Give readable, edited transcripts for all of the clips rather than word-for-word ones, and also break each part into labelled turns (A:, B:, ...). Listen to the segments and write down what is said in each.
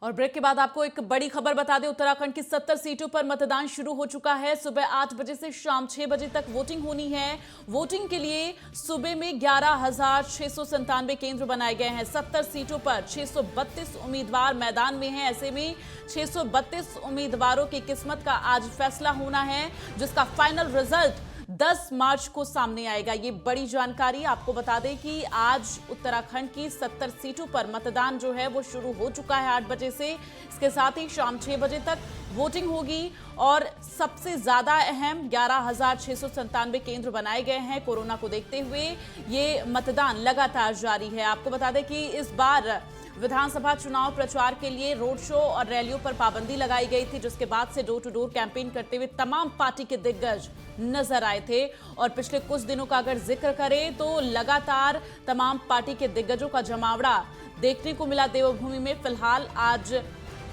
A: और ब्रेक के बाद आपको एक बड़ी खबर बता दें, उत्तराखंड की 70 सीटों पर मतदान शुरू हो चुका है। सुबह 8 बजे से शाम 6 बजे तक वोटिंग होनी है। वोटिंग के लिए सूबे में 11,697 केंद्र बनाए गए हैं। 70 सीटों पर 632 उम्मीदवार मैदान में हैं। ऐसे में 632 उम्मीदवारों की किस्मत का आज फैसला होना है, जिसका फाइनल रिजल्ट 10 मार्च को सामने आएगा। ये बड़ी जानकारी आपको बता दें कि आज उत्तराखंड की 70 सीटों पर मतदान जो है वो शुरू हो चुका है 8 बजे से। इसके साथ ही शाम 6 बजे तक वोटिंग होगी और सबसे ज्यादा अहम 11,697 केंद्र बनाए गए हैं। कोरोना को देखते हुए ये मतदान लगातार जारी है। आपको बता दें कि इस बार विधानसभा चुनाव प्रचार के लिए रोड शो और रैलियों पर पाबंदी लगाई गई थी, जिसके बाद से डोर टू डोर कैंपेन करते हुए तमाम पार्टी के दिग्गज नजर आए थे। और पिछले कुछ दिनों का अगर जिक्र करें तो लगातार तमाम पार्टी के दिग्गजों का जमावड़ा देखने को मिला देवभूमि में। फिलहाल आज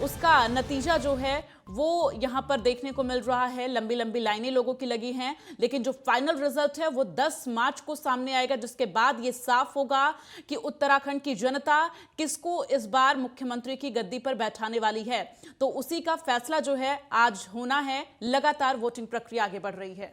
A: उसका नतीजा जो है वो यहां पर देखने को मिल रहा है। लंबी लंबी लाइनें लोगों की लगी हैं, लेकिन जो फाइनल रिजल्ट है वो 10 मार्च को सामने आएगा, जिसके बाद ये साफ होगा कि उत्तराखंड की जनता किसको इस बार मुख्यमंत्री की गद्दी पर बैठाने वाली है। तो उसी का फैसला जो है आज होना है। लगातार वोटिंग प्रक्रिया आगे बढ़ रही है।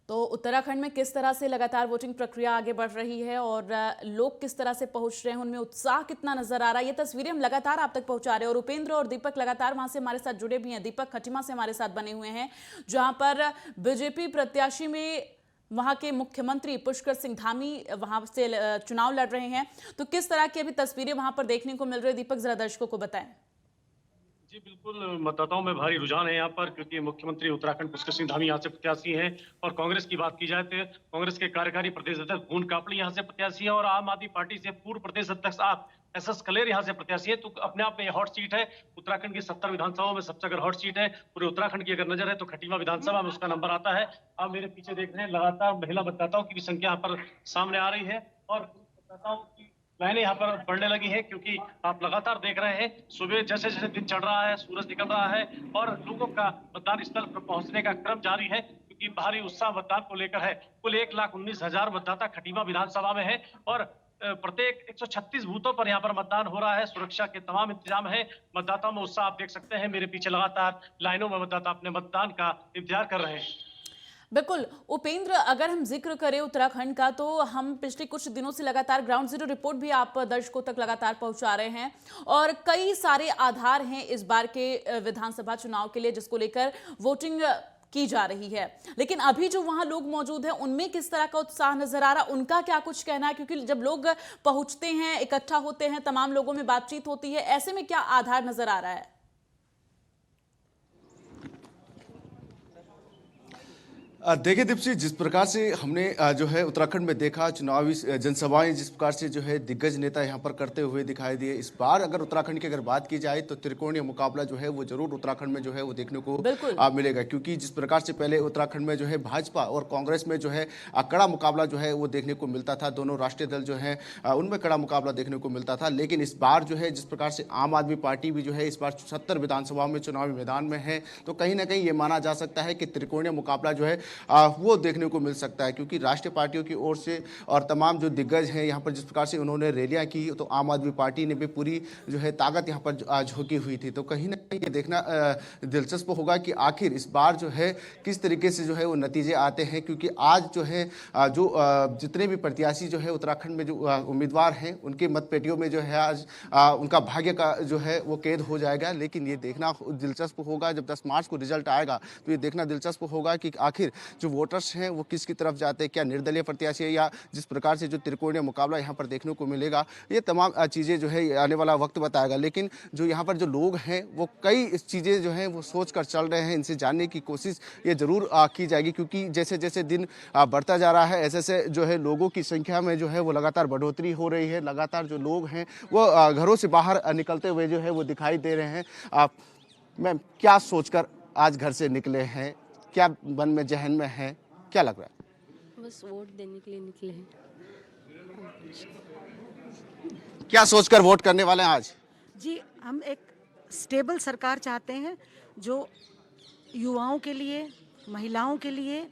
A: तो उत्तराखंड में किस तरह से लगातार वोटिंग प्रक्रिया आगे बढ़ रही है और लोग किस तरह से पहुंच रहे हैं, उनमें उत्साह कितना नजर आ रहा है, ये तस्वीरें हम लगातार आप तक पहुंचा रहे हैं। और उपेंद्र और दीपक लगातार वहां से हमारे साथ जुड़े भी हैं। दीपक खटीमा से हमारे साथ बने हुए हैं, जहां पर बीजेपी प्रत्याशी में वहां के मुख्यमंत्री पुष्कर सिंह धामी वहां से चुनाव लड़ रहे हैं। तो किस तरह की अभी तस्वीरें वहां पर देखने को मिल रही है, दीपक जरा दर्शकों को बताएं।
B: जी बिल्कुल, मतदाताओं में भारी रुझान है यहाँ पर, क्योंकि मुख्यमंत्री उत्तराखंड पुष्कर सिंह धामी यहाँ से प्रत्याशी हैं। और कांग्रेस की बात की जाए तो कांग्रेस के कार्यकारी प्रदेश अध्यक्ष भून कापड़ी यहाँ से प्रत्याशी है और आम आदमी पार्टी से पूर्व प्रदेश अध्यक्ष आप एस कलेर यहाँ से प्रत्याशी है। तो अपने आप में हॉट सीट है। उत्तराखंड की 70 विधानसभाओं में सबसे अगर हॉट सीट है पूरे उत्तराखंड की अगर नजर है तो खटीमा विधानसभा में उसका नंबर आता है। आप मेरे पीछे देख रहे हैं, लगातार महिला मतदाताओं की भी संख्या यहाँ पर सामने आ रही है और मतदाताओं की लाइनें यहाँ पर बढ़ने लगी है, क्योंकि आप लगातार देख रहे हैं सुबह जैसे जैसे दिन चढ़ रहा है, सूरज निकल रहा है और लोगों का मतदान स्थल पर पहुंचने का क्रम जारी है, क्योंकि भारी उत्साह मतदान को लेकर है। कुल 1,19,000 मतदाता खटीमा विधानसभा में है और प्रत्येक 136 बूथों पर यहाँ पर मतदान हो रहा है। सुरक्षा के तमाम इंतजाम है। मतदाताओं में उत्साह आप देख सकते हैं। मेरे पीछे लगातार लाइनों में मतदाता अपने मतदान का इंतजार कर रहे हैं।
A: बिल्कुल उपेंद्र, अगर हम जिक्र करें उत्तराखंड का तो हम पिछले कुछ दिनों से लगातार ग्राउंड जीरो रिपोर्ट भी आप दर्शकों तक लगातार पहुंचा रहे हैं और कई सारे आधार हैं इस बार के विधानसभा चुनाव के लिए, जिसको लेकर वोटिंग की जा रही है। लेकिन अभी जो वहां लोग मौजूद हैं उनमें किस तरह का उत्साह नजर आ रहा, उनका क्या कुछ कहना है? क्योंकि जब लोग पहुंचते हैं, इकट्ठा होते हैं, तमाम लोगों में बातचीत होती है, ऐसे में क्या आधार नजर आ रहा है?
C: देखिए दीप्ति, जिस प्रकार से हमने जो है उत्तराखंड में देखा चुनावी जनसभाएं जिस प्रकार से जो है दिग्गज नेता यहाँ पर करते हुए दिखाई दिए, इस बार अगर उत्तराखंड की अगर बात की जाए तो त्रिकोणीय मुकाबला जो है वो जरूर उत्तराखंड में जो है वो देखने को मिलेगा। क्योंकि जिस प्रकार से पहले उत्तराखंड में जो है भाजपा और कांग्रेस में जो है कड़ा मुकाबला जो है वो देखने को मिलता था, दोनों राष्ट्रीय दल जो है उनमें कड़ा मुकाबला देखने को मिलता था। लेकिन इस बार जो है जिस प्रकार से आम आदमी पार्टी भी जो है इस बार 70 विधानसभाओं में चुनावी मैदान में है, तो कहीं ना कहीं ये माना जा सकता है कि त्रिकोणीय मुकाबला जो है वो देखने को मिल सकता है। क्योंकि राष्ट्रीय पार्टियों की ओर से और तमाम जो दिग्गज हैं यहाँ पर जिस प्रकार से उन्होंने रैलियां की, तो आम आदमी पार्टी ने भी पूरी जो है ताकत यहाँ पर झोंकी हुई थी। तो कहीं ना कहीं ये देखना दिलचस्प होगा कि आखिर इस बार जो है किस तरीके से जो है वो नतीजे आते हैं। क्योंकि आज जो है जो जितने भी प्रत्याशी जो है उत्तराखंड में जो उम्मीदवार हैं उनके मतपेटियों में जो है आज उनका भाग्य का जो है वो कैद हो जाएगा। लेकिन ये देखना दिलचस्प होगा जब 10 मार्च को रिजल्ट आएगा, तो ये देखना दिलचस्प होगा कि आखिर जो वोटर्स हैं वो किसकी तरफ जाते हैं, क्या निर्दलीय प्रत्याशी है या जिस प्रकार से जो त्रिकोणीय मुकाबला यहाँ पर देखने को मिलेगा, ये तमाम चीज़ें जो है आने वाला वक्त बताएगा। लेकिन जो यहाँ पर जो लोग हैं वो कई चीज़ें जो हैं वो सोच कर चल रहे हैं, इनसे जानने की कोशिश ये ज़रूर की जाएगी। क्योंकि जैसे जैसे दिन बढ़ता जा रहा है ऐसे ऐसे जो है लोगों की संख्या में जो है वो लगातार बढ़ोतरी हो रही है। लगातार जो लोग हैं वो घरों से बाहर निकलते हुए जो है वो दिखाई दे रहे हैं। मैम, क्या सोचकर आज घर से निकले हैं, क्या मन में जहन में है, क्या लग रहा है?
D: बस वोट देने के लिए निकले हैं।
C: क्या सोचकर वोट करने वाले हैं आज?
E: जी, हम एक स्टेबल सरकार चाहते हैं जो युवाओं के लिए, महिलाओं के लिए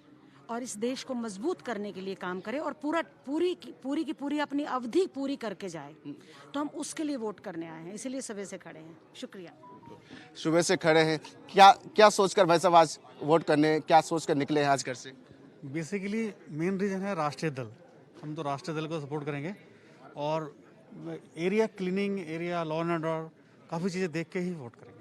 E: और इस देश को मजबूत करने के लिए काम करे और पूरी की पूरी अपनी अवधि पूरी करके जाए। तो हम उसके लिए वोट करने आए हैं, इसीलिए सुबह से खड़े हैं। शुक्रिया।
C: सुबह से खड़े हैं, क्या सोचकर भाई साहब आज वोट करने, क्या सोचकर निकले हैं आज घर से?
F: बेसिकली मेन रीज़न है राष्ट्रीय दल। हम तो राष्ट्रीय दल को सपोर्ट करेंगे और area cleaning, area law and order, काफ़ी चीज़ें देख के ही वोट करेंगे।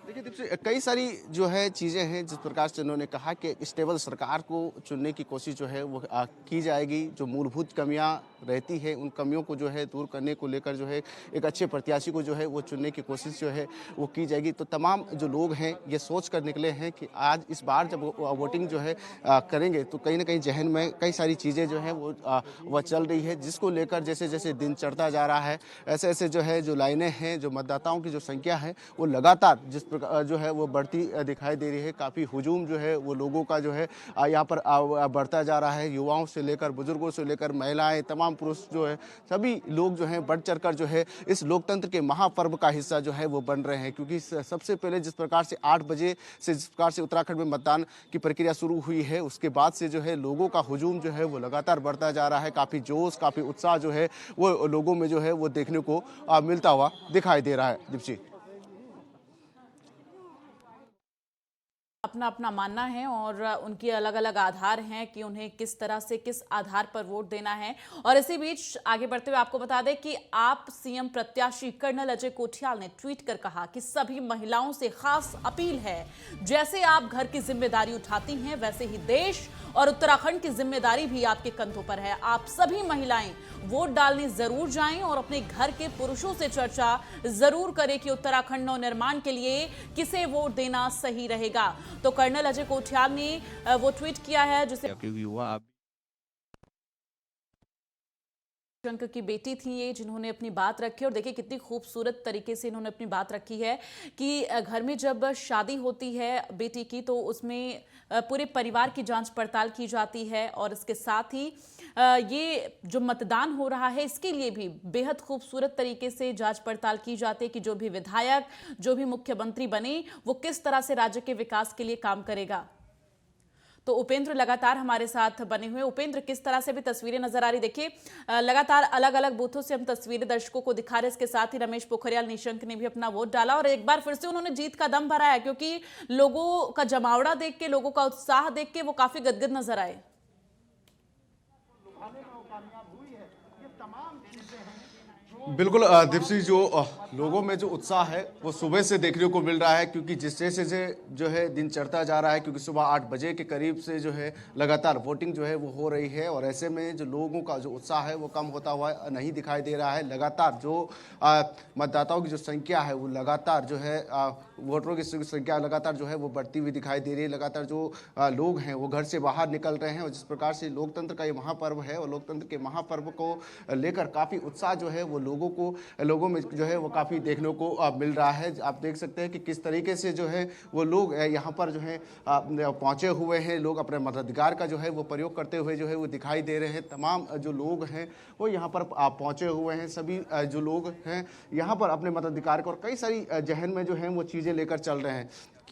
C: देखिए दीप्ति, कई सारी जो है चीज़ें हैं जिस प्रकार से उन्होंने कहा कि स्टेबल सरकार को चुनने की कोशिश जो है वो की जाएगी। जो मूलभूत कमियां रहती है उन कमियों को जो है दूर करने को लेकर जो है एक अच्छे प्रत्याशी को जो है वो चुनने की कोशिश जो है वो की जाएगी। तो तमाम जो लोग हैं ये सोच कर निकले हैं कि आज इस बार जब वोटिंग जो है करेंगे तो कहीं ना कहीं जहन में कई सारी चीज़ें जो है वो चल रही है, जिसको लेकर जैसे जैसे दिन चढ़ता जा रहा है ऐसे ऐसे जो है जो लाइनें हैं, जो मतदाताओं की जो संख्या है वो लगातार जिस जो है वो बढ़ती दिखाई दे रही है। काफ़ी हुजूम जो है वो लोगों का जो है यहाँ पर बढ़ता जा रहा है। युवाओं से लेकर बुजुर्गों से लेकर महिलाएं, तमाम पुरुष जो है सभी लोग जो हैं बढ़ चढ़कर जो है इस लोकतंत्र के महापर्व का हिस्सा जो है वो बन रहे हैं। क्योंकि सबसे पहले जिस प्रकार से 8 बजे से जिस प्रकार से उत्तराखंड में मतदान की प्रक्रिया शुरू हुई है उसके बाद से जो है लोगों का हुजूम जो है वो लगातार बढ़ता जा रहा है। काफ़ी जोश, काफ़ी उत्साह जो है वो लोगों में जो है वो देखने को मिलता हुआ दिखाई दे रहा है। दीप्ति,
A: अपना अपना मानना है और उनके अलग अलग आधार हैं कि उन्हें किस तरह से किस आधार पर वोट देना है। और इसी बीच आगे बढ़ते हुए आपको बता दें कि आप सीएम प्रत्याशी कर्नल अजय कोठियाल ने ट्वीट कर कहा कि सभी महिलाओं से खास अपील है, जैसे आप घर की जिम्मेदारी उठाती हैं वैसे ही देश और उत्तराखंड की जिम्मेदारी भी आपके कंधों पर है। आप सभी महिलाएं वोट डालने जरूर जाएं और अपने घर के पुरुषों से चर्चा जरूर करें कि उत्तराखंड नवनिर्माण के लिए किसे वोट देना सही रहेगा। तो कर्नल अजय कोठियाल ने वो ट्वीट किया है जिसे शंकर की बेटी थी ये जिन्होंने अपनी बात रखी। और देखिए कितनी खूबसूरत तरीके से इन्होंने अपनी बात रखी है कि घर में जब शादी होती है बेटी की तो उसमें पूरे परिवार की जांच पड़ताल की जाती है और इसके साथ ही ये जो मतदान हो रहा है इसके लिए भी बेहद खूबसूरत तरीके से जांच पड़ताल की जाती है कि जो भी विधायक, जो भी मुख्यमंत्री बने वो किस तरह से राज्य के विकास के लिए काम करेगा। तो उपेंद्र लगातार हमारे साथ बने हुए। उपेंद्र, किस तरह से भी तस्वीरें नजर आ रही, देखिए लगातार अलग अलग बूथों से हम तस्वीरें दर्शकों को दिखा रहे हैं। इसके साथ ही रमेश पोखरियाल निशंक ने भी अपना वोट डाला और एक बार फिर से उन्होंने जीत का दम भरा है क्योंकि लोगों का जमावड़ा देख के, लोगों का उत्साह देख के वो काफी गदगद नजर आए।
C: बिल्कुल दीप्ति, जो लोगों में जो उत्साह है वो सुबह से देखने को मिल रहा है क्योंकि जिस जैसे से जो है दिन चढ़ता जा रहा है, क्योंकि सुबह 8 बजे के करीब से जो है लगातार वोटिंग जो है वो हो रही है और ऐसे में जो लोगों का जो उत्साह है वो कम होता हुआ नहीं दिखाई दे रहा है। लगातार जो मतदाताओं की जो संख्या है वो लगातार जो है वोटरों की संख्या लगातार जो है वो बढ़ती हुई दिखाई दे रही है। लगातार जो लोग हैं वो घर से बाहर निकल रहे हैं और जिस प्रकार से लोकतंत्र का ये महापर्व है और लोकतंत्र के महापर्व को लेकर काफ़ी उत्साह जो है वो लोगों में जो है वो काफ़ी देखने को मिल रहा है। आप देख सकते हैं कि किस तरीके से जो है वो लोग यहाँ पर जो है पहुँचे हुए हैं। लोग अपने मताधिकार का जो है वो प्रयोग करते हुए जो है वो दिखाई दे रहे हैं। तमाम जो लोग हैं वो यहाँ पर पहुँचे हुए हैं। सभी जो लोग हैं यहाँ पर अपने मताधिकार को और कई सारी जहन में जो है वो चीज़ें लेकर चल रहे हैं।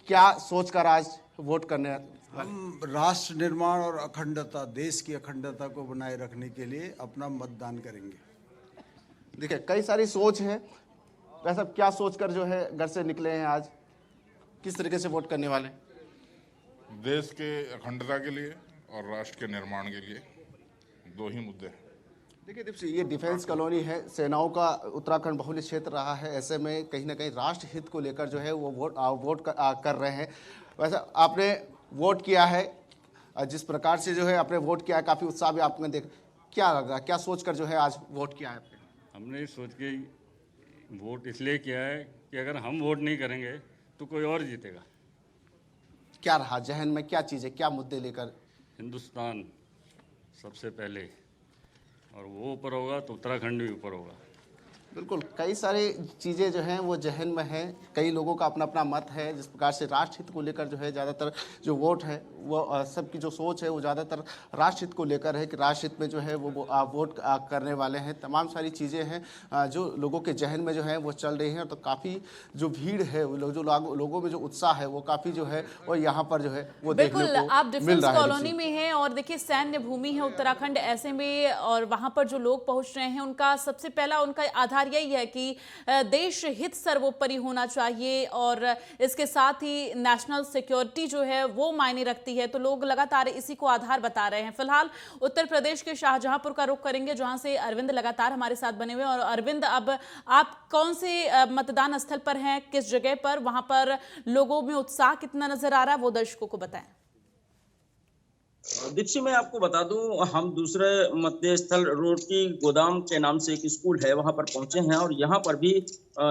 C: क्या सोचकर आज वोट करने?
G: हम राष्ट्र निर्माण और अखंडता, देश की अखंडता को बनाए रखने के लिए अपना मतदान करेंगे।
C: देखिए कई सारी सोच है, वैसा क्या सोचकर जो है घर से निकले हैं आज, किस तरीके से वोट करने वाले?
H: देश के अखंडता के लिए और राष्ट्र के निर्माण के लिए दो ही मुद्दे हैं।
C: देखिए दीप्ति, ये डिफेंस कॉलोनी है, सेनाओं का उत्तराखंड बहुल्य क्षेत्र रहा है। ऐसे में कहीं ना कहीं राष्ट्र हित को लेकर जो है वो वोट कर रहे हैं। वैसे आपने वोट किया है, जिस प्रकार से जो है आपने वोट किया है काफ़ी उत्साह भी आपने देख, क्या लगा, क्या सोचकर जो है आज वोट किया है?
I: हमने सोच के वोट इसलिए किया है कि अगर हम वोट नहीं करेंगे तो कोई और जीतेगा।
C: क्या रहा जहन में, क्या चीज़ें, क्या मुद्दे लेकर? बिल्कुल, कई सारी चीज़ें जो हैं वो जहन में हैं, कई लोगों का अपना अपना मत है। जिस प्रकार से राष्ट्र हित को लेकर जो है ज़्यादातर जो वोट है वो सबकी जो सोच है वो ज़्यादातर राष्ट्र हित को लेकर है कि राष्ट्र हित में जो है वो वोट करने वाले हैं। तमाम सारी चीज़ें हैं जो लोगों के जहन में जो है वो चल रही हैं। तो काफ़ी जो भीड़ है वो जो लोगों में जो उत्साह है वो काफ़ी जो है वो यहाँ पर जो है वो देखने
A: बिल्कुल,
C: को
A: आप
C: मिल
A: डिफेंस
C: रहा है।
A: कॉलोनी में हैं और देखिए सैन्य भूमि है उत्तराखंड, ऐसे में और वहां पर जो लोग पहुंच रहे हैं उनका सबसे पहला उनका आधार यही है कि देश हित सर्वोपरि होना चाहिए और इसके साथ ही नेशनल सिक्योरिटी जो है वो मायने रखती है। तो लोग लगातार इसी को आधार बता रहे हैं। फिलहाल उत्तर प्रदेश के शाहजहांपुर का रुख करेंगे जहां से अरविंद लगातार हमारे साथ बने हुए हैं। और अरविंद, अब आप कौन से मतदान स्थल पर हैं, किस जगह पर, वहां पर लोगों में उत्साह कितना नजर आ रहा है वो दर्शकों को बताएं।
J: दीप्ति, मैं आपको बता दूं, हम दूसरे मतदेय स्थल रोटी गोदाम के नाम से एक स्कूल है वहां पर पहुंचे हैं और यहाँ पर भी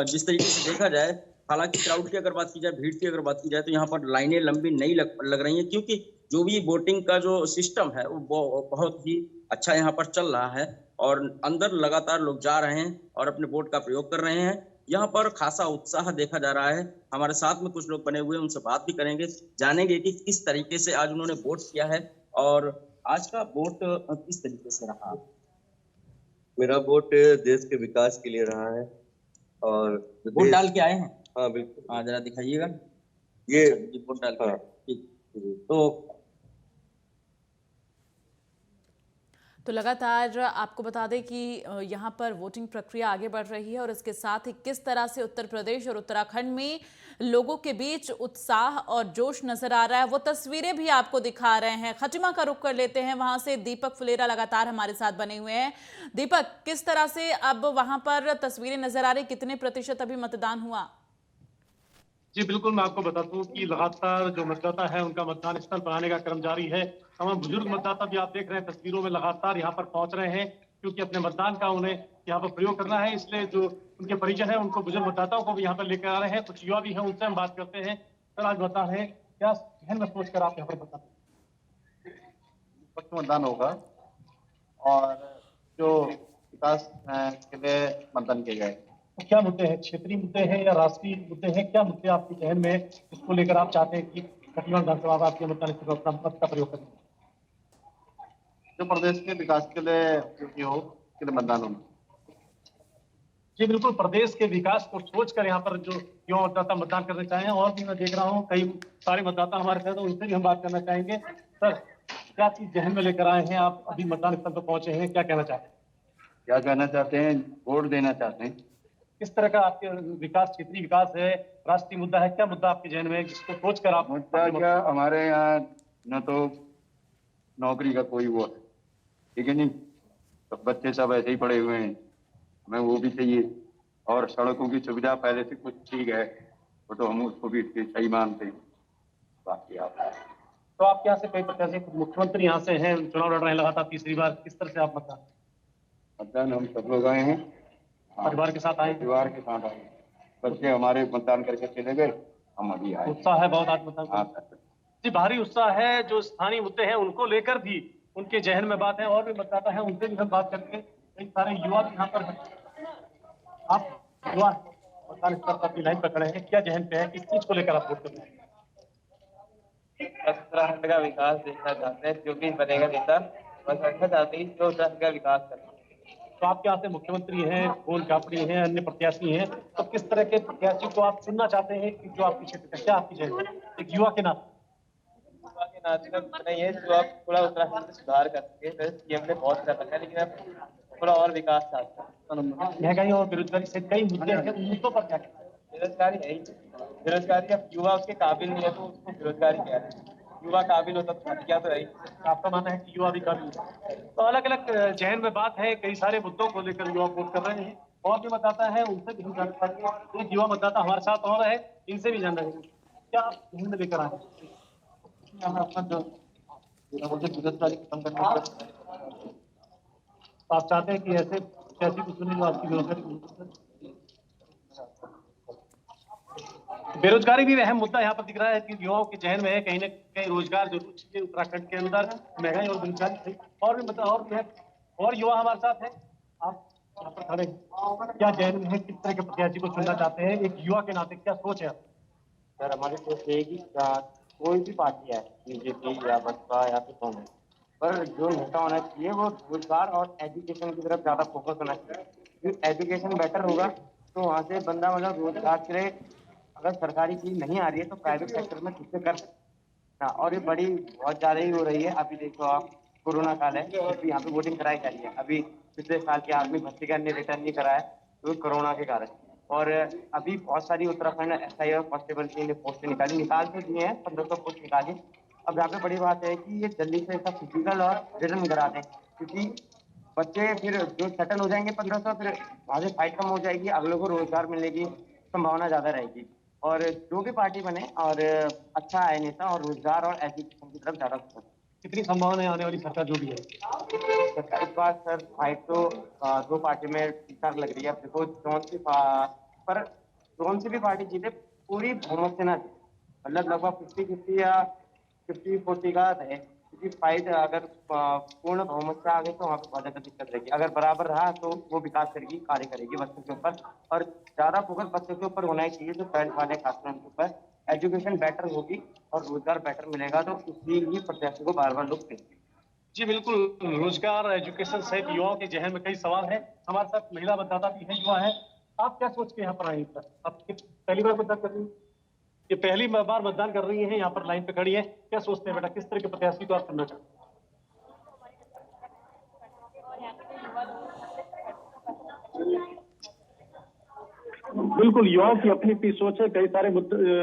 J: जिस तरीके से देखा जाए, हालांकि क्राउड की अगर बात की जाए, भीड़ की अगर बात की जाए, तो यहाँ पर लाइनें लंबी नहीं लग रही हैं, क्योंकि जो भी वोटिंग का जो सिस्टम है वो बहुत ही अच्छा यहाँ पर चल रहा है और अंदर लगातार लोग जा रहे हैं और अपने वोट का प्रयोग कर रहे हैं। यहाँ पर खासा उत्साह देखा जा रहा है। हमारे साथ में कुछ लोग बने हुए हैं, उनसे बात भी करेंगे, जानेंगे कि किस तरीके से आज उन्होंने वोट किया है और आज का वोट किस तरीके से रहा।
K: मेरा वोट देश के विकास के लिए रहा है और
J: वोट डाल के आए हैं।
K: हाँ बिल्कुल,
J: हाँ जरा दिखाइएगा
K: ये
J: वोट डाल के।
K: हाँ।
J: ठीक,
A: तो लगातार आपको बता दें कि यहाँ पर वोटिंग प्रक्रिया आगे बढ़ रही है और इसके साथ ही किस तरह से उत्तर प्रदेश और उत्तराखंड में लोगों के बीच उत्साह और जोश नजर आ रहा है वो तस्वीरें भी आपको दिखा रहे हैं। खटिमा का रुख कर लेते हैं, वहां से दीपक फुलेरा लगातार हमारे साथ बने हुए हैं। दीपक, किस तरह से अब वहां पर तस्वीरें नजर आ रही, कितने प्रतिशत अभी मतदान हुआ?
B: जी बिल्कुल, मैं आपको बता दूं कि लगातार जो मतदाता है उनका मतदान स्थल पर आने का क्रम जारी है। तमाम बुजुर्ग मतदाता भी आप देख रहे हैं तस्वीरों में लगातार यहाँ पर पहुंच रहे हैं, क्योंकि अपने मतदान का उन्हें यहाँ पर प्रयोग करना है। इसलिए जो उनके परिजन है उनको, बुजुर्ग मतदाताओं को भी यहाँ पर लेकर आ रहे हैं। कुछ युवा भी हैं, उनसे हम बात करते हैं। सर, आज बता रहे हैं क्या जहन में सोच कर आप यहाँ पर बताते हैं?
L: मतदान होगा और जो विकास के लिए मतदान किया जाएगा।
B: तो क्या मुद्दे हैं, क्षेत्रीय मुद्दे हैं या राष्ट्रीय मुद्दे हैं? क्या मुद्दे आपके जहन में इसको लेकर आप चाहते हैं कि कटिमा विधानसभा आपके मतदान स्थल पर अपना मत का प्रयोग करें?
L: जो प्रदेश के विकास के लिए उपयोगी हो, उसके लिए मतदान होना।
B: जी बिल्कुल, प्रदेश के विकास को सोचकर यहाँ पर जो युवा मतदाता मतदान करना चाहें, और भी मैं देख रहा हूँ कई सारे मतदाता हमारे साथ, उनसे भी हम बात करना चाहेंगे। सर, क्या चीज जहन में लेकर आए हैं आप, अभी मतदान स्थल पर पहुंचे हैं, क्या कहना चाहते हैं?
L: क्या कहना चाहते हैं? वोट देना चाहते हैं।
B: किस तरह का आपके विकास, क्षेत्रीय विकास है, राष्ट्रीय मुद्दा है, क्या मुद्दा आपके जहन में है जिसको सोचकर आप?
L: मुद्दा क्या, हमारे यहाँ न तो नौकरी का कोई वो है, ठीक है नहीं, तो बच्चे सब ऐसे ही पड़े हुए हैं, हमें वो भी चाहिए। और सड़कों की सुविधा पहले से कुछ ठीक है, वो तो हम उसको भी सही मानते हैं। बाकी आप
B: तो आपके यहाँ से कई प्रत्याशी, मुख्यमंत्री यहाँ से हैं, चुनाव लड़ रहे हैं लगातार तीसरी बार, किस तरह से आप
L: मतदान हम सब लोग आए हैं,
B: परिवार के साथ आए?
L: परिवार के साथ आए, बच्चे हमारे मतदान करके चले गए, हम अभी आए।
B: उत्साह है बहुत आज मतदान? जी, भारी उत्साह है। जो स्थानीय मुद्दे हैं उनको लेकर भी उनके जहन में बात है, और भी मतदाता है उनसे भी हम बात करके, कई सारे युवा भी यहाँ पर हैं। आप युवा मतदान स्थल पर अपनी लाइन पर खड़े हैं, क्या जहन पे है, किस चीज को लेकर आप वोट कर रहे हैं?
M: उत्तराखंड का विकास देखना चाहते हैं, जो भी बनेगा नेता, बस रखना चाहते हैं जो उत्तराखंड का विकास करे।
B: तो आपके यहाँ से मुख्यमंत्री हैं, गोल कापड़ी हैं, अन्य प्रत्याशी हैं, तो किस तरह के प्रत्याशी को आप चुनना चाहते हैं कि जो आपके क्षेत्र का, क्या आपकी जहन है एक युवा के नाते?
M: युवा के नाते का नहीं है जो आप थोड़ा उत्तराखंड में सुधार कर सके। वैसे सीएम ने बहुत कर रखा है, लेकिन आप थोड़ा और विकास चाहते हैं।
B: महंगाई और बेरोजगारी से कई मुद्दे हैं, उन मुद्दों पर क्या?
M: बेरोजगारी है ही, बेरोजगारी, अब युवा उसके काबिल नहीं है तो उसको बेरोजगारी क्या है? युवा काबिल होता तो क्या तो है।
B: आपका मानना है कि युवा भी काबिल है? तो अलग अलग जहन में बात है, कई सारे मुद्दों को लेकर युवा वोट कर रहे हैं, और भी मतदाता है उनसे भी हम जान पाएंगे। एक युवा मतदाता हमारे साथ और है, इनसे भी जान रहे हैं, क्या आप जहन में लेकर आए? आप चाहते हैं कि ऐसे कैसी कुछ सुनी जो आपकी बेरोजगारी भी अहम मुद्दा यहाँ पर दिख रहा है कि युवाओं के जहन में है, कहीं न कहीं रोजगार जरूर चाहिए उत्तराखंड के अंदर, महंगाई और बेरोजगारी। और भी मतलब और युवा हमारे साथ है, आप यहाँ पर खड़े क्या जहन में है, किस तरह के प्रत्याशी को चुनना चाहते हैं, एक युवा के नाते क्या सोच है?
M: सर हमारी सोच ये है कि कोई भी पार्टी है, बीजेपी या बसपा या फिर कांग्रेस, पर जो नेता होना चाहिए वो रोजगार और एजुकेशन की तरफ ज्यादा फोकस होना चाहिए। क्योंकि एजुकेशन बेटर होगा तो वहाँ से बंदा मतलब रोजगार के लिए, अगर सरकारी चीज नहीं आ रही है तो प्राइवेट सेक्टर में खुद से कर सकता है। और ये बड़ी बहुत ज्यादा ही हो रही है। अभी देखो आप, कोरोना काल है, अभी यहाँ पे वोटिंग कराई जा रही है। अभी पिछले साल के आदमी भर्ती का रिटर्न नहीं कराया तो कोरोना के कारण। और अभी बहुत सारी उत्तराखंड SI और कांस्टेबल की पोस्टें निकाल तो दिए हैं, 1500 पोस्ट निकाली। अब यहाँ पे बड़ी बात है कि ये जल्दी से सब फिजिकल और रिटर्न करा दें, क्योंकि बच्चे फिर जो सेटल हो जाएंगे 1500, फिर वहाँ से फाइट कम हो जाएगी, अगले को रोजगार मिलने की संभावना ज्यादा रहेगी। और जो भी पार्टी बने और अच्छा आए नेता और रोजगार और एजुकेशन की तरफ ज्यादा फोकस।
B: कितनी संभावना है आने वाली सरकार जो भी है?
M: इस बार सर फाइट तो दो पार्टी में ठीक ठाक लग रही है। अब देखो जोन से भी पार्टी जीते, पूरी बहुमत से ना जीते, मतलब लगभग 50-50 या 50-40 का है। क्योंकि फाइट अगर पूर्ण बहुमत से आ गई तो वहाँ पे बहुत ज्यादा दिक्कत रहेगी। अगर बराबर रहा तो वो विकास करेगी, कार्य करेगी बच्चों के ऊपर, और ज्यादा फोकस बच्चों के ऊपर होना चाहिए जो ट्वेल्थ वाले खासकर उनके ऊपर। एजुकेशन बेटर होगी और रोजगार बेटर मिलेगा तो उसी ही प्रत्याशी को बार बार लोग देंगे।
B: जी बिल्कुल, रोजगार एजुकेशन सहित युवाओं के जहन में कई सवाल हैं। हमारे साथ महिला मतदाता भी है, युवा है। आप क्या सोच के यहाँ पर आई? आप पहली बार मतदान कर रही हैं? ये पहली बार मतदान कर रही हैं, यहाँ पर लाइन पे खड़ी है, क्या सोचते हैं बेटा, किस तरह के प्रत्याशी को आप चुनना चाहते हैं? बिल्कुल, युवाओं की अपनी अपनी सोच है। कई सारे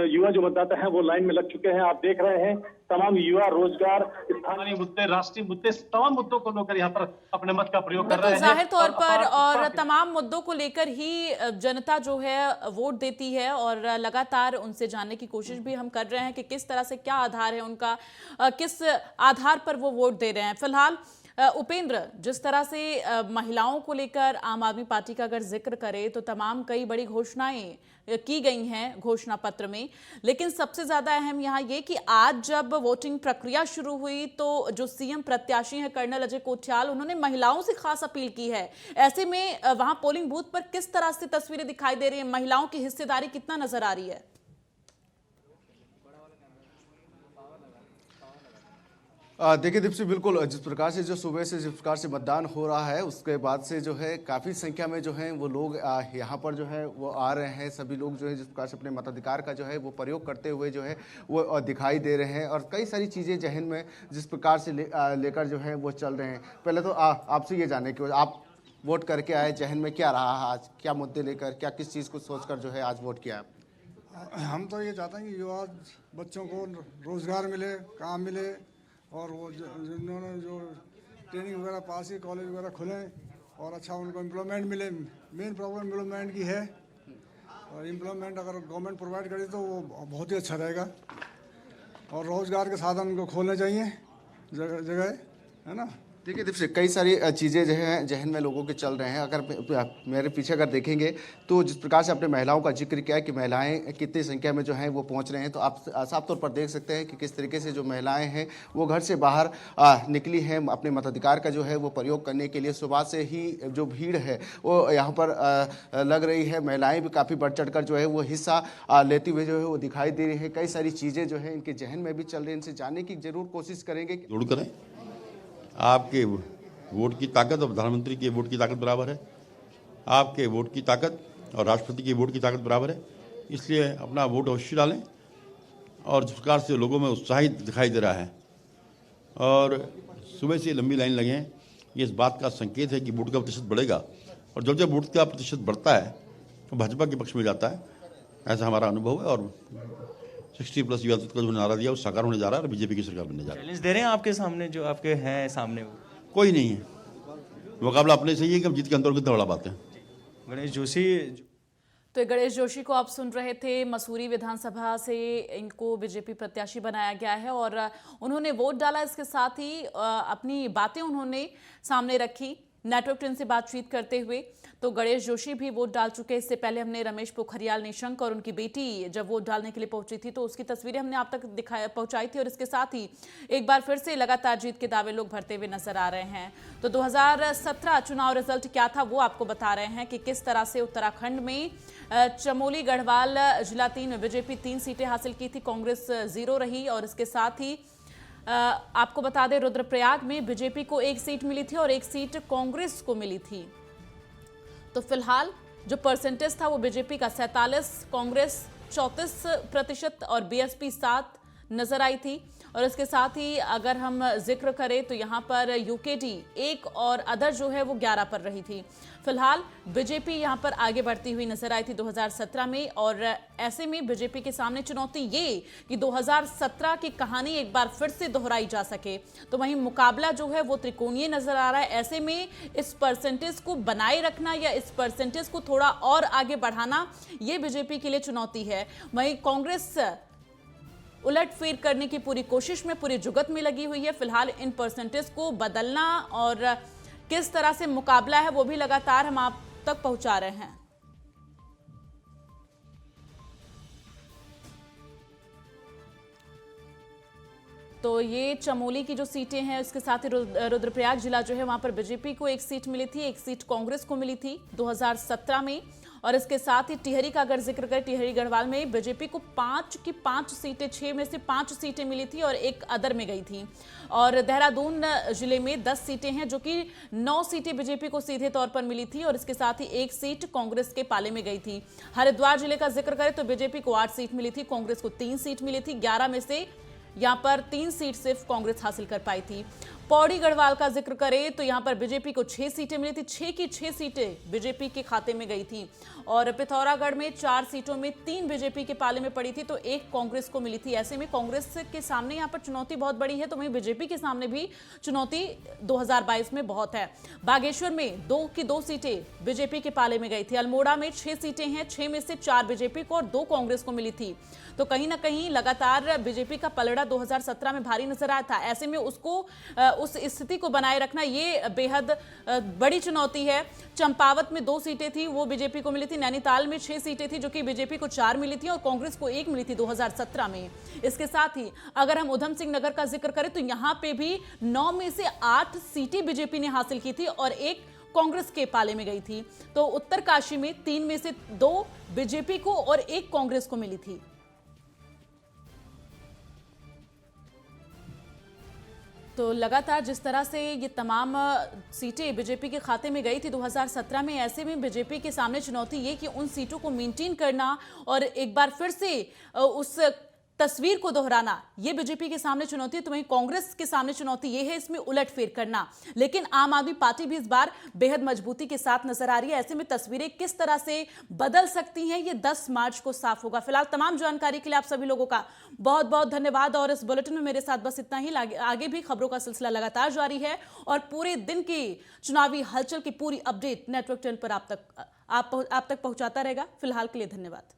B: युवा जो मतदाता हैं वो लाइन में लग चुके हैं। आप देख रहे हैं तमाम युवा रोजगार, स्थानीय मुद्दे, राष्ट्रीय मुद्दे, तमाम मुद्दों को लेकर यहाँ पर अपने मत का प्रयोग कर रहे हैं।
A: जाहिर तौर पर और तमाम मुद्दों को लेकर ही जनता जो है वोट देती है, और लगातार उनसे जानने की कोशिश भी हम कर रहे हैं कि किस तरह से, क्या आधार है उनका, किस आधार पर वो वोट दे रहे हैं। फिलहाल उपेंद्र, जिस तरह से महिलाओं को लेकर आम आदमी पार्टी का अगर जिक्र करें तो तमाम कई बड़ी घोषणाएं की गई हैं घोषणा पत्र में, लेकिन सबसे ज्यादा अहम यहाँ ये कि आज जब वोटिंग प्रक्रिया शुरू हुई तो जो सीएम प्रत्याशी हैं कर्नल अजय कोठियाल, उन्होंने महिलाओं से खास अपील की है। ऐसे में वहां पोलिंग बूथ पर किस तरह से तस्वीरें दिखाई दे रही है, महिलाओं की हिस्सेदारी कितना नजर आ रही है?
C: देखिए दीप्ति, बिल्कुल जिस प्रकार से जो सुबह से जिस प्रकार से मतदान हो रहा है उसके बाद से जो है काफ़ी संख्या में जो है वो लोग यहाँ पर जो है वो आ रहे हैं। सभी लोग जो है जिस प्रकार से अपने मताधिकार का जो है वो प्रयोग करते हुए जो है वो दिखाई दे रहे हैं, और कई सारी चीज़ें जहन में जिस प्रकार से लेकर जो है वो चल रहे हैं। पहले तो आपसे ये जानने की, आप वोट करके आए, जहन में क्या रहा आज, क्या मुद्दे लेकर, क्या किस चीज़ को सोचकर जो है आज वोट किया?
N: हम तो ये चाहते हैं कि युवा बच्चों को रोजगार मिले, काम मिले, और वो जिन्होंने जो ट्रेनिंग वगैरह पास की, कॉलेज वगैरह खुलें और अच्छा उनको एम्प्लॉयमेंट मिले। मेन प्रॉब्लम एम्प्लॉयमेंट की है, और एम्प्लॉयमेंट अगर गवर्नमेंट प्रोवाइड करे तो वो बहुत ही अच्छा रहेगा। और रोज़गार के साधन उनको खोलने चाहिए जगह जगह, है ना।
C: देखिए दीप्ति, कई सारी चीज़ें जो हैं जहन में लोगों के चल रहे हैं। अगर मेरे पीछे अगर देखेंगे तो जिस प्रकार से अपने महिलाओं का जिक्र किया है कि महिलाएं कितनी संख्या में जो हैं वो पहुंच रहे हैं, तो आप साफ तौर पर देख सकते हैं कि किस तरीके से जो महिलाएं हैं वो घर से बाहर निकली हैं अपने मताधिकार का जो है वो प्रयोग करने के लिए। सुबह से ही जो भीड़ है वो यहाँ पर लग रही है। महिलाएँ भी काफ़ी बढ़ चढ़ कर जो है वो हिस्सा लेती हुए जो है वो दिखाई दे रही है। कई सारी चीज़ें जो है इनके जहन में भी चल रही है, इनसे जानने की जरूर कोशिश करेंगे।
O: जरूर करें, आपके वोट की ताकत और प्रधानमंत्री के वोट की ताकत बराबर है। आपके वोट की ताकत और राष्ट्रपति की वोट की ताकत बराबर है, इसलिए अपना वोट अवश्य डालें। और जिस प्रकार से लोगों में उत्साहित दिखाई दे रहा है और सुबह से लंबी लाइन लगे हैं, ये इस बात का संकेत है कि वोट का प्रतिशत बढ़ेगा, और जब जब वोट का प्रतिशत बढ़ता है तो भाजपा के पक्ष में जाता है, ऐसा हमारा अनुभव है। और 60+ युवा का जो नारा दिया वो साकार होने जा रहा है और बीजेपी की सरकार बनने जा रही है।
M: चैलेंज दे रहे हैं आपके सामने, जो आपके हैं सामने, वो
O: कोई नहीं है, मुकाबला अपने से ही है कि हम जीत के अंदर कितना बड़ा बात है।
M: गणेश जोशी।
A: तो गणेश जोशी को आप सुन रहे थे। मसूरी विधानसभा से इनको बीजेपी प्रत्याशी बनाया गया है और उन्होंने वोट डाला। इसके साथ ही अपनी बातें उन्होंने सामने रखी नेटवर्क 10 से बातचीत करते हुए। तो गणेश जोशी भी वोट डाल चुके हैं। इससे पहले हमने रमेश पोखरियाल निशंक और उनकी बेटी जब वोट डालने के लिए पहुंची थी तो उसकी तस्वीरें हमने आप तक पहुंचाई थी। और इसके साथ ही एक बार फिर से लगातार जीत के दावे लोग भरते हुए नजर आ रहे हैं। तो 2017 चुनाव रिजल्ट क्या था वो आपको बता रहे हैं कि किस तरह से उत्तराखंड में चमोली गढ़वाल जिला 3 में बीजेपी 3 सीटें हासिल की थी, कांग्रेस 0 रही। और इसके साथ ही आपको बता दें रुद्रप्रयाग में बीजेपी को 1 सीट मिली थी और 1 सीट कांग्रेस को मिली थी। तो फिलहाल जो परसेंटेज था वो बीजेपी का 47, कांग्रेस 34% और बीएसपी 7 नजर आई थी। और इसके साथ ही अगर हम जिक्र करें तो यहाँ पर यूकेडी 1 और अदर जो है वो 11 पर रही थी। फिलहाल बीजेपी यहाँ पर आगे बढ़ती हुई नजर आई थी 2017 में। और ऐसे में बीजेपी के सामने चुनौती ये कि 2017 की कहानी एक बार फिर से दोहराई जा सके। तो वहीं मुकाबला जो है वो त्रिकोणीय नजर आ रहा है। ऐसे में इस परसेंटेज को बनाए रखना या इस परसेंटेज को थोड़ा और आगे बढ़ाना ये बीजेपी के लिए चुनौती है। वहीं कांग्रेस उलटफेर करने की पूरी कोशिश में, पूरी जुगत में लगी हुई है। फिलहाल इन परसेंटेज को बदलना और किस तरह से मुकाबला है वो भी लगातार हम आप तक पहुंचा रहे हैं। तो ये चमोली की जो सीटें हैं उसके साथ ही रुद्रप्रयाग जिला जो है वहां पर बीजेपी को 1 सीट मिली थी, 1 सीट कांग्रेस को मिली थी 2017 में। और इसके साथ ही टिहरी का अगर जिक्र करें, टिहरी गढ़वाल में बीजेपी को 5 की 5 सीटें, 6 में से 5 सीटें मिली थी और 1 अदर में गई थी। और देहरादून जिले में 10 सीटें हैं जो कि 9 सीटें बीजेपी को सीधे तौर पर मिली थी और इसके साथ ही 1 सीट कांग्रेस के पाले में गई थी। हरिद्वार जिले का जिक्र करें तो बीजेपी को 8 सीट मिली थी, कांग्रेस को 3 सीट मिली थी। 11 में से यहाँ पर 3 सीट सिर्फ कांग्रेस हासिल कर पाई थी। पौड़ी गढ़वाल का जिक्र करें तो यहाँ पर बीजेपी को 6 सीटें मिली थी, 6 की 6 सीटें बीजेपी के खाते में गई थी। और पिथौरागढ़ में 4 सीटों में 3 बीजेपी के पाले में पड़ी थी तो 1 कांग्रेस को मिली थी। ऐसे में कांग्रेस के सामने यहाँ पर चुनौती बहुत बड़ी है, तो वहीं बीजेपी के सामने भी चुनौती 2022 में बहुत है। बागेश्वर में 2 की 2 सीटें बीजेपी के पाले में गई थी। अल्मोड़ा में 6 सीटें हैं, 6 में से 4 बीजेपी को और 2 कांग्रेस को मिली थी। तो कहीं ना कहीं लगातार बीजेपी का पलड़ा 2017 में भारी नजर आया था। ऐसे में उसको उस स्थिति को बनाए रखना ये बेहद बड़ी चुनौती है। चंपावत में 2 सीटें थी, वो बीजेपी को मिली थी। नैनीताल में 6 सीटें थी जो कि बीजेपी को 4 मिली थी और कांग्रेस को 1 मिली थी 2017 में। इसके साथ ही अगर हम उधम सिंह नगर का जिक्र करें तो यहां पे भी 9 में से 8 सीटें बीजेपी ने हासिल की थी और 1 कांग्रेस के पाले में गई थी। तो उत्तरकाशी में 3 में से 2 बीजेपी को और 1 कांग्रेस को मिली थी। तो लगातार जिस तरह से ये तमाम सीटें बीजेपी के खाते में गई थी 2017 में, ऐसे में बीजेपी के सामने चुनौती ये कि उन सीटों को मेंटेन करना और एक बार फिर से उस तस्वीर को दोहराना, ये बीजेपी के सामने चुनौती है। तो वहीं कांग्रेस के सामने चुनौती ये है इसमें उलटफेर करना। लेकिन आम आदमी पार्टी भी इस बार बेहद मजबूती के साथ नजर आ रही है। ऐसे में तस्वीरें किस तरह से बदल सकती हैं ये 10 मार्च को साफ होगा। फिलहाल तमाम जानकारी के लिए आप सभी लोगों का बहुत बहुत धन्यवाद। और इस बुलेटिन में मेरे साथ बस इतना ही। आगे भी खबरों का सिलसिला लगातार जारी है और पूरे दिन की चुनावी हलचल की पूरी अपडेट नेटवर्क 10 पर आप तक पहुंचाता रहेगा। फिलहाल के लिए धन्यवाद।